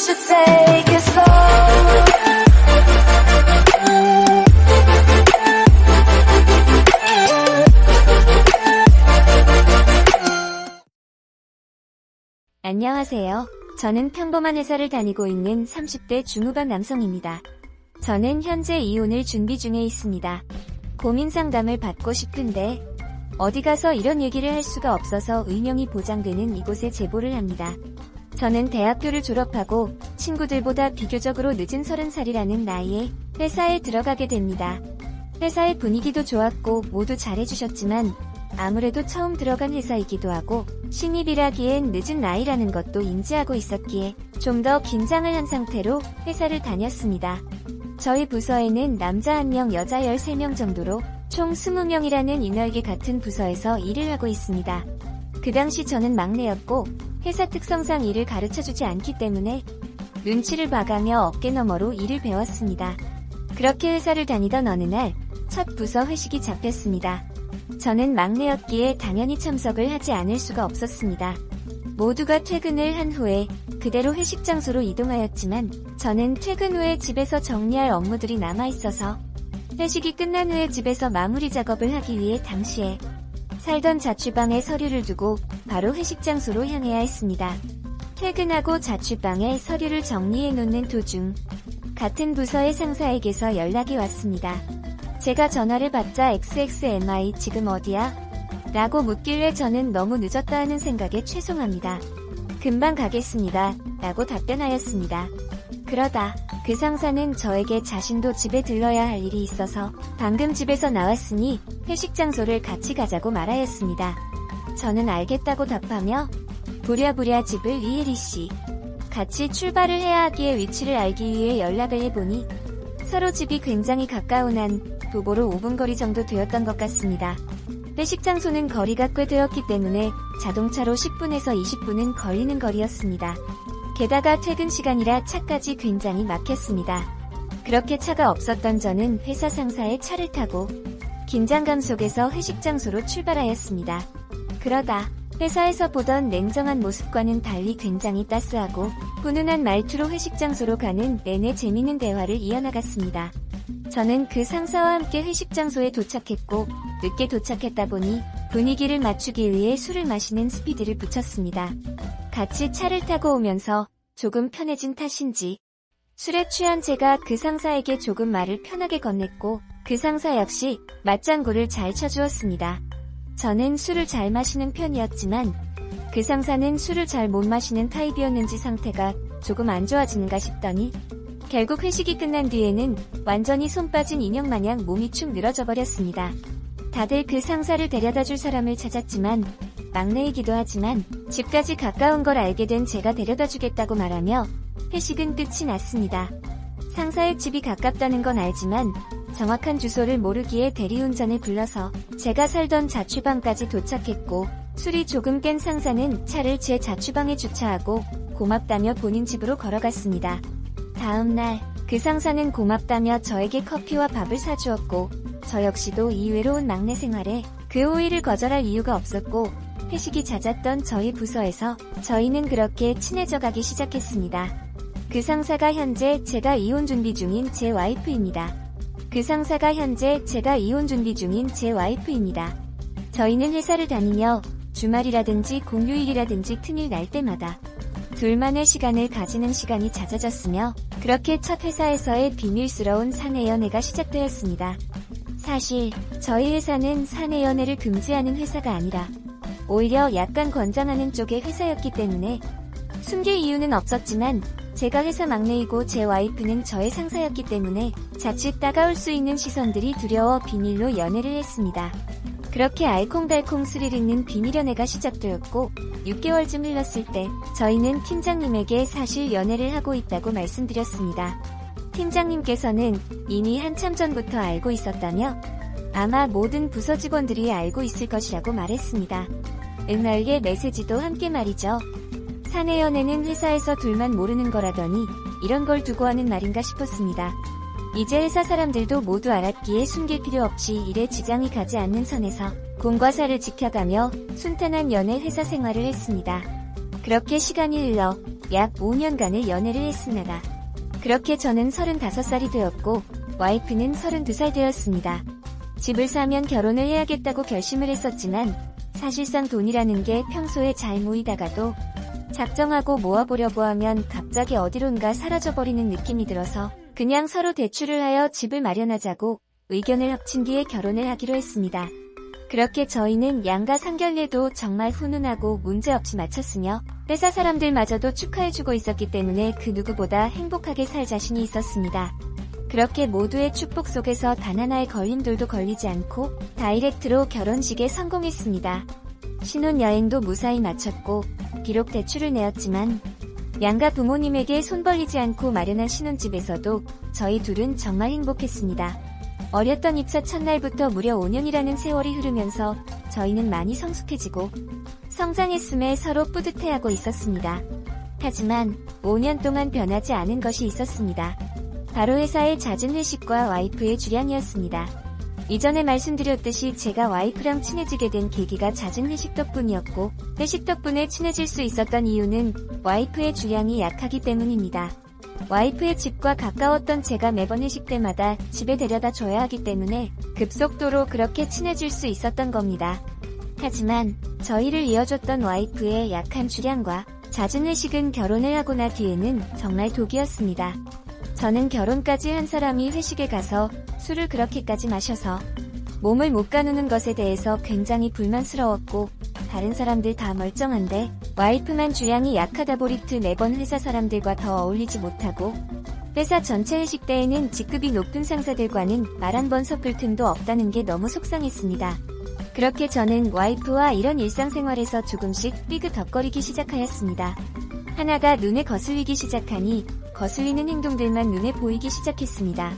should take it slow. 안녕하세요. 저는 평범한 회사를 다니고 있는 30대 중후반 남성입니다. 저는 현재 이혼을 준비 중에 있습니다. 고민 상담을 받고 싶은데 어디 가서 이런 얘기를 할 수가 없어서 의명이 보장되는 이곳에 제보를 합니다. 저는 대학교를 졸업하고 친구들보다 비교적으로 늦은 30살이라는 나이에 회사에 들어가게 됩니다. 회사의 분위기도 좋았고 모두 잘해주셨지만 아무래도 처음 들어간 회사이기도 하고 신입이라기엔 늦은 나이라는 것도 인지하고 있었기에 좀 더 긴장을 한 상태로 회사를 다녔습니다. 저희 부서에는 남자 1명, 여자 13명 정도로 총 20명이라는 이널개 같은 부서에서 일을 하고 있습니다. 그 당시 저는 막내였고 회사 특성상 일을 가르쳐주지 않기 때문에 눈치를 봐가며 어깨너머로 일을 배웠습니다. 그렇게 회사를 다니던 어느 날 첫 부서 회식이 잡혔습니다. 저는 막내였기에 당연히 참석을 하지 않을 수가 없었습니다. 모두가 퇴근을 한 후에 그대로 회식 장소로 이동하였지만 저는 퇴근 후에 집에서 정리할 업무들이 남아있어서 회식이 끝난 후에 집에서 마무리 작업을 하기 위해 당시에 살던 자취방에 서류를 두고 바로 회식 장소로 향해야 했습니다. 퇴근하고 자취방에 서류를 정리해 놓는 도중 같은 부서의 상사에게서 연락이 왔습니다. 제가 전화를 받자 XXMI 지금 어디야? 라고 묻길래 저는 너무 늦었다 하는 생각에 죄송합니다. 금방 가겠습니다. 라고 답변하였습니다. 그러다 그 상사는 저에게 자신도 집에 들러야 할 일이 있어서 방금 집에서 나왔으니 회식 장소를 같이 가자고 말하였습니다. 저는 알겠다고 답하며 부랴부랴 집을 이혜리씨 같이 출발을 해야 하기에 위치를 알기 위해 연락을 해보니 서로 집이 굉장히 가까운 한 도보로 5분 거리 정도 되었던 것 같습니다. 회식 장소는 거리가 꽤 되었기 때문에 자동차로 10분에서 20분은 걸리는 거리였습니다. 게다가 퇴근 시간이라 차까지 굉장히 막혔습니다. 그렇게 차가 없었던 저는 회사 상사의 차를 타고 긴장감 속에서 회식 장소로 출발하였습니다. 그러다 회사에서 보던 냉정한 모습과는 달리 굉장히 따스하고 훈훈한 말투로 회식 장소로 가는 내내 재미있는 대화를 이어나갔습니다. 저는 그 상사와 함께 회식 장소에 도착했고 늦게 도착했다 보니 분위기를 맞추기 위해 술을 마시는 스피드를 붙였습니다. 같이 차를 타고 오면서 조금 편해진 탓인지 술에 취한 제가 그 상사에게 조금 말을 편하게 건넸고 그 상사 역시 맞장구를 잘 쳐주었습니다. 저는 술을 잘 마시는 편이었지만 그 상사는 술을 잘 못 마시는 타입이었는지 상태가 조금 안 좋아지는가 싶더니 결국 회식이 끝난 뒤에는 완전히 손 빠진 인형 마냥 몸이 축 늘어져 버렸습니다. 다들 그 상사를 데려다 줄 사람을 찾았지만 막내이기도 하지만 집까지 가까운 걸 알게 된 제가 데려다 주겠다고 말하며 회식은 끝이 났습니다. 상사의 집이 가깝다는 건 알지만 정확한 주소를 모르기에 대리운전을 불러서 제가 살던 자취방까지 도착했고 술이 조금 깬 상사는 차를 제 자취방에 주차하고 고맙다며 본인 집으로 걸어갔습니다. 다음날 그 상사는 고맙다며 저에게 커피와 밥을 사주었고 저 역시도 이 외로운 막내 생활에 그 호의를 거절할 이유가 없었고 회식이 잦았던 저희 부서에서 저희는 그렇게 친해져 가기 시작했습니다. 그 상사가 현재 제가 이혼 준비 중인 제 와이프입니다. 저희는 회사를 다니며 주말이라든지 공휴일이라든지 틈일 날 때마다 둘만의 시간을 가지는 시간이 잦아졌으며 그렇게 첫 회사에서의 비밀스러운 사내 연애가 시작되었습니다. 사실 저희 회사는 사내 연애를 금지하는 회사가 아니라 오히려 약간 권장하는 쪽의 회사였기 때문에 숨길 이유는 없었지만 제가 회사 막내이고 제 와이프는 저의 상사였기 때문에 자칫 따가울 수 있는 시선들이 두려워 비밀로 연애를 했습니다. 그렇게 알콩달콩 스릴 있는 비밀 연애가 시작되었고 6개월쯤 흘렀을 때 저희는 팀장님에게 사실 연애를 하고 있다고 말씀드렸습니다. 팀장님께서는 이미 한참 전부터 알고 있었다며 아마 모든 부서 직원들이 알고 있을 것이라고 말했습니다. 은날개 메시지도 함께 말이죠. 사내 연애는 회사에서 둘만 모르는 거라더니 이런 걸 두고 하는 말인가 싶었습니다. 이제 회사 사람들도 모두 알았기에 숨길 필요 없이 일에 지장이 가지 않는 선에서 공과 사를 지켜가며 순탄한 연애 회사 생활을 했습니다. 그렇게 시간이 흘러 약 5년간을 연애를 했습니다. 그렇게 저는 35살이 되었고 와이프는 32살 되었습니다. 집을 사면 결혼을 해야겠다고 결심을 했었지만 사실상 돈이라는 게 평소에 잘 모이다가도 작정하고 모아보려고 하면 갑자기 어디론가 사라져버리는 느낌이 들어서 그냥 서로 대출을 하여 집을 마련하자고 의견을 합친 뒤에 결혼을 하기로 했습니다. 그렇게 저희는 양가 상견례도 정말 훈훈하고 문제없이 마쳤으며 회사 사람들마저도 축하해주고 있었기 때문에 그 누구보다 행복하게 살 자신이 있었습니다. 그렇게 모두의 축복 속에서 단 하나의 걸림돌도 걸리지 않고 다이렉트로 결혼식에 성공했습니다. 신혼여행도 무사히 마쳤고 비록 대출을 내었지만 양가 부모님에게 손 벌리지 않고 마련한 신혼집에서도 저희 둘은 정말 행복했습니다. 어렸던 입사 첫날부터 무려 5년이라는 세월이 흐르면서 저희는 많이 성숙해지고 성장했음에 서로 뿌듯해하고 있었습니다. 하지만 5년 동안 변하지 않은 것이 있었습니다. 바로 회사의 잦은 회식과 와이프의 주량이었습니다. 이전에 말씀드렸듯이 제가 와이프랑 친해지게 된 계기가 잦은 회식 덕분이었고 회식 덕분에 친해질 수 있었던 이유는 와이프의 주량이 약하기 때문입니다. 와이프의 집과 가까웠던 제가 매번 회식 때마다 집에 데려다 줘야 하기 때문에 급속도로 그렇게 친해질 수 있었던 겁니다. 하지만 저희를 이어줬던 와이프의 약한 주량과 잦은 회식은 결혼을 하고 나 뒤에는 정말 독이었습니다. 저는 결혼까지 한 사람이 회식에 가서 술을 그렇게까지 마셔서 몸을 못 가누는 것에 대해서 굉장히 불만스러웠고 다른 사람들 다 멀쩡한데 와이프만 주량이 약하다 보리트 매번 회사 사람들과 더 어울리지 못하고 회사 전체 회식 때에는 직급이 높은 상사들과는 말 한 번 섞을 틈도 없다는 게 너무 속상했습니다. 그렇게 저는 와이프와 이런 일상생활에서 조금씩 삐그덕거리기 시작하였습니다. 하나가 눈에 거슬리기 시작하니 거슬리는 행동들만 눈에 보이기 시작했습니다.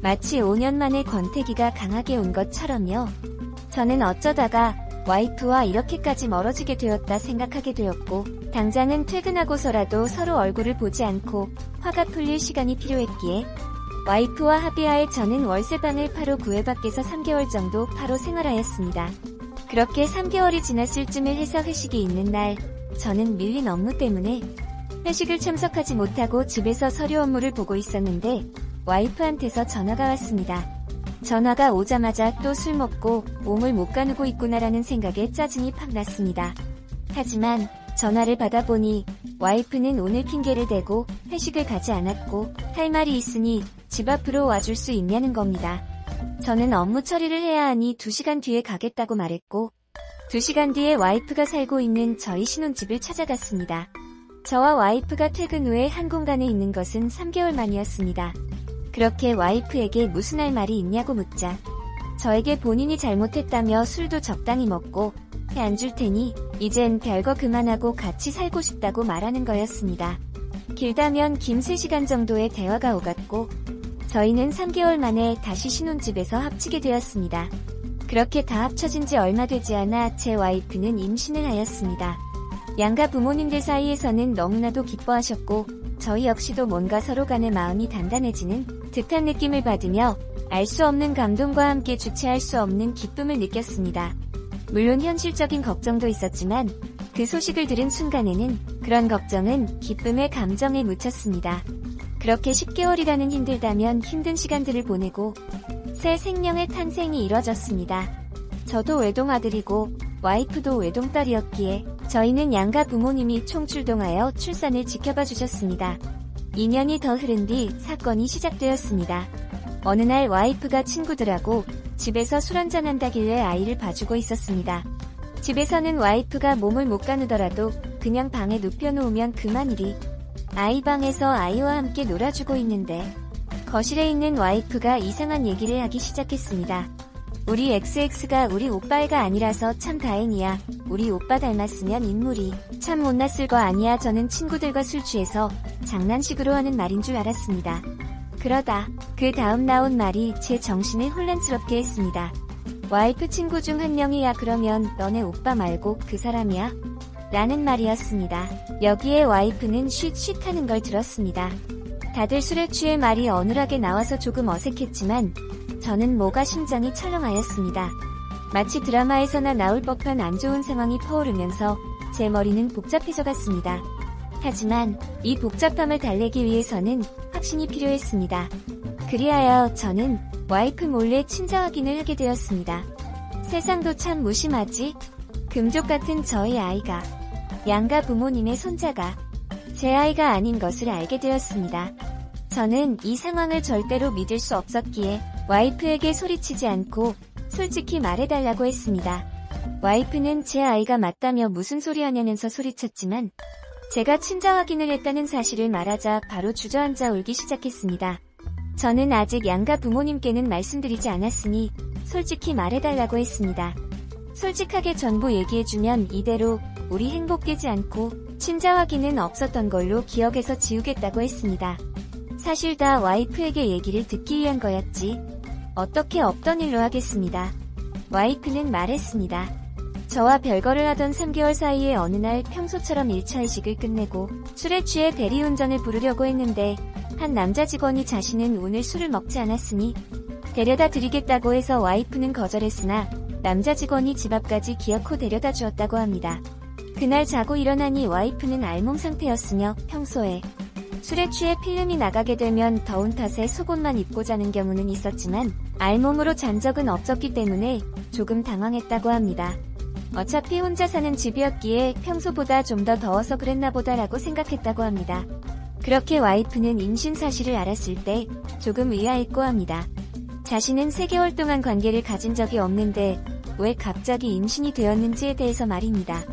마치 5년 만에 권태기가 강하게 온 것처럼요. 저는 어쩌다가 와이프와 이렇게까지 멀어지게 되었다 생각하게 되었고 당장은 퇴근하고서라도 서로 얼굴을 보지 않고 화가 풀릴 시간이 필요했기에 와이프와 합의하에 저는 월세방을 바로 구해밖에서 3개월 정도 바로 생활하였습니다. 그렇게 3개월이 지났을 쯤에 회사 회식이 있는 날 저는 밀린 업무 때문에 회식을 참석하지 못하고 집에서 서류 업무를 보고 있었는데 와이프한테서 전화가 왔습니다. 전화가 오자마자 또 술 먹고 몸을 못 가누고 있구나라는 생각에 짜증이 팍 났습니다. 하지만 전화를 받아보니 와이프는 오늘 핑계를 대고 회식을 가지 않았고 할 말이 있으니 집 앞으로 와줄 수 있냐는 겁니다. 저는 업무 처리를 해야 하니 2시간 뒤에 가겠다고 말했고 2시간 뒤에 와이프가 살고 있는 저희 신혼집을 찾아갔습니다. 저와 와이프가 퇴근 후에 한 공간에 있는 것은 3개월 만이었습니다. 그렇게 와이프에게 무슨 할 말이 있냐고 묻자 저에게 본인이 잘못했다며 술도 적당히 먹고 해 안 줄 테니 이젠 별거 그만하고 같이 살고 싶다고 말하는 거였습니다. 길다면 긴 3시간 정도의 대화가 오갔고 저희는 3개월 만에 다시 신혼집에서 합치게 되었습니다. 그렇게 다 합쳐진 지 얼마 되지 않아 제 와이프는 임신을 하였습니다. 양가 부모님들 사이에서는 너무나도 기뻐하셨고 저희 역시도 뭔가 서로 간의 마음이 단단해지는 듯한 느낌을 받으며 알 수 없는 감동과 함께 주체할 수 없는 기쁨을 느꼈습니다. 물론 현실적인 걱정도 있었지만 그 소식을 들은 순간에는 그런 걱정은 기쁨의 감정에 묻혔습니다. 그렇게 10개월이라는 힘들다면 힘든 시간들을 보내고 새 생명의 탄생이 이뤄졌습니다. 저도 외동아들이고 와이프도 외동딸이었기에 저희는 양가 부모님이 총출동하여 출산을 지켜봐 주셨습니다. 2년이 더 흐른 뒤 사건이 시작되었습니다. 어느 날 와이프가 친구들하고 집에서 술 한잔 한다길래 아이를 봐주고 있었습니다. 집에서는 와이프가 몸을 못 가누더라도 그냥 방에 눕혀놓으면 그만이리 아이 방에서 아이와 함께 놀아주고 있는데 거실에 있는 와이프가 이상한 얘기를 하기 시작했습니다. 우리 XX가 우리 오빠애가 아니라서 참 다행이야. 우리 오빠 닮았으면 인물이 참 못났을 거 아니야. 저는 친구들과 술 취해서 장난식으로 하는 말인 줄 알았습니다. 그러다 그 다음 나온 말이 제 정신을 혼란스럽게 했습니다. 와이프 친구 중 한 명이 야 그러면 너네 오빠 말고 그 사람이야? 라는 말이었습니다. 여기에 와이프는 쉿쉿 하는 걸 들었습니다. 다들 술에 취해 말이 어눌하게 나와서 조금 어색했지만 저는 뭐가 심장이 철렁하였습니다. 마치 드라마에서나 나올 법한 안 좋은 상황이 퍼오르면서 제 머리는 복잡해져 갔습니다. 하지만 이 복잡함을 달래기 위해서는 확신이 필요했습니다. 그리하여 저는 와이프 몰래 친자 확인을 하게 되었습니다. 세상도 참 무심하지? 금족 같은 저희 아이가, 양가 부모님의 손자가 제 아이가 아닌 것을 알게 되었습니다. 저는 이 상황을 절대로 믿을 수 없었기에 와이프에게 소리치지 않고 솔직히 말해달라고 했습니다. 와이프는 제 아이가 맞다며 무슨 소리 하냐면서 소리쳤지만 제가 친자 확인을 했다는 사실을 말하자 바로 주저앉아 울기 시작했습니다. 저는 아직 양가 부모님께는 말씀드리지 않았으니 솔직히 말해달라고 했습니다. 솔직하게 전부 얘기해주면 이대로 우리 행복 깨지 않고 친자 확인은 없었던 걸로 기억해서 지우겠다고 했습니다. 사실 다 와이프에게 얘기를 듣기 위한 거였지. 어떻게 없던 일로 하겠습니다. 와이프는 말했습니다. 저와 별거를 하던 3개월 사이에 어느 날 평소처럼 1차 회식을 끝내고 술에 취해 대리운전을 부르려고 했는데 한 남자 직원이 자신은 오늘 술을 먹지 않았으니 데려다 드리겠다고 해서 와이프는 거절했으나 남자 직원이 집 앞까지 기어코 데려다 주었다고 합니다. 그날 자고 일어나니 와이프는 알몸 상태였으며 평소에 술에 취해 필름이 나가게 되면 더운 탓에 속옷만 입고 자는 경우는 있었지만 알몸으로 잔 적은 없었기 때문에 조금 당황했다고 합니다. 어차피 혼자 사는 집이었기에 평소보다 좀 더 더워서 그랬나 보다라고 생각했다고 합니다. 그렇게 와이프는 임신 사실을 알았을 때 조금 의아했고 합니다. 자신은 3개월 동안 관계를 가진 적이 없는데 왜 갑자기 임신이 되었는지에 대해서 말입니다.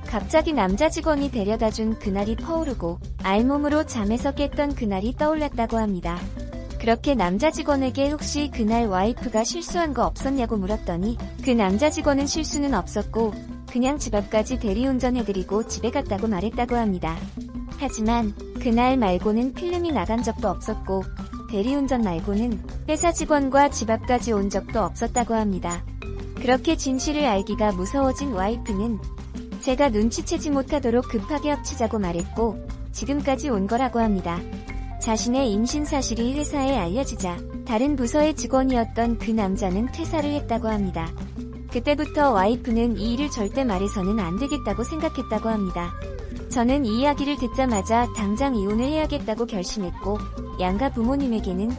갑자기 남자 직원이 데려다준 그날이 퍼오르고 알몸으로 잠에서 깼던 그날이 떠올랐다고 합니다. 그렇게 남자 직원에게 혹시 그날 와이프가 실수한 거 없었냐고 물었더니 그 남자 직원은 실수는 없었고 그냥 집 앞까지 대리운전해드리고 집에 갔다고 말했다고 합니다. 하지만 그날 말고는 필름이 나간 적도 없었고 대리운전 말고는 회사 직원과 집 앞까지 온 적도 없었다고 합니다. 그렇게 진실을 알기가 무서워진 와이프는 제가 눈치채지 못하도록 급하게 합치자고 말했고 지금까지 온 거라고 합니다. 자신의 임신 사실이 회사에 알려지자 다른 부서의 직원이었던 그 남자는 퇴사를 했다고 합니다. 그때부터 와이프는 이 일을 절대 말해서는 안 되겠다고 생각했다고 합니다. 저는 이 이야기를 듣자마자 당장 이혼을 해야겠다고 결심했고 양가 부모님에게는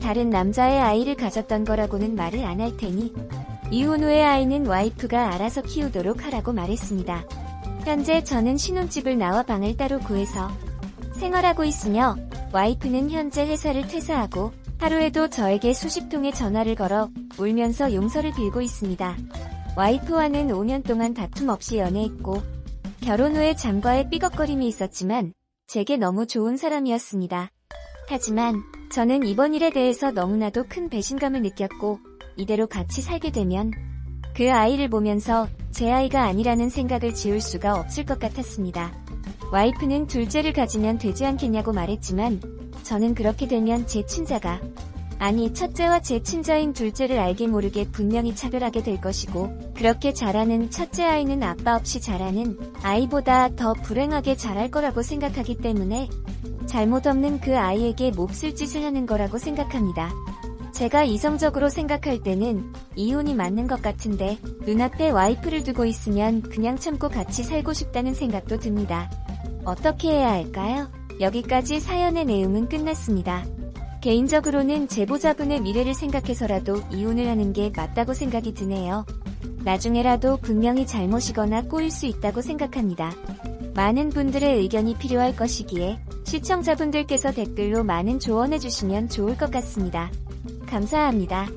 다른 남자의 아이를 가졌던 거라고는 말을 안 할 테니 이혼 후의 아이는 와이프가 알아서 키우도록 하라고 말했습니다. 현재 저는 신혼집을 나와 방을 따로 구해서 생활하고 있으며 와이프는 현재 회사를 퇴사하고 하루에도 저에게 수십 통의 전화를 걸어 울면서 용서를 빌고 있습니다. 와이프와는 5년 동안 다툼 없이 연애했고 결혼 후에 잠과의 삐걱거림이 있었지만 제게 너무 좋은 사람이었습니다. 하지만 저는 이번 일에 대해서 너무나도 큰 배신감을 느꼈고 이대로 같이 살게 되면 그 아이를 보면서 제 아이가 아니라는 생각을 지울 수가 없을 것 같았습니다. 와이프는 둘째를 가지면 되지 않겠냐고 말했지만 저는 그렇게 되면 제 친자가 아니 첫째와 제 친자인 둘째를 알게 모르게 분명히 차별하게 될 것이고 그렇게 자라는 첫째 아이는 아빠 없이 자라는 아이보다 더 불행하게 자랄 거라고 생각하기 때문에 잘못 없는 그 아이에게 몹쓸 짓을 하는 거라고 생각합니다. 제가 이성적으로 생각할 때는 이혼이 맞는 것 같은데 눈앞에 와이프를 두고 있으면 그냥 참고 같이 살고 싶다는 생각도 듭니다. 어떻게 해야 할까요? 여기까지 사연의 내용은 끝났습니다. 개인적으로는 제보자분의 미래를 생각해서라도 이혼을 하는 게 맞다고 생각이 드네요. 나중에라도 분명히 잘못이거나 꼬일 수 있다고 생각합니다. 많은 분들의 의견이 필요할 것이기에 시청자분들께서 댓글로 많은 조언해주시면 좋을 것 같습니다. 감사합니다.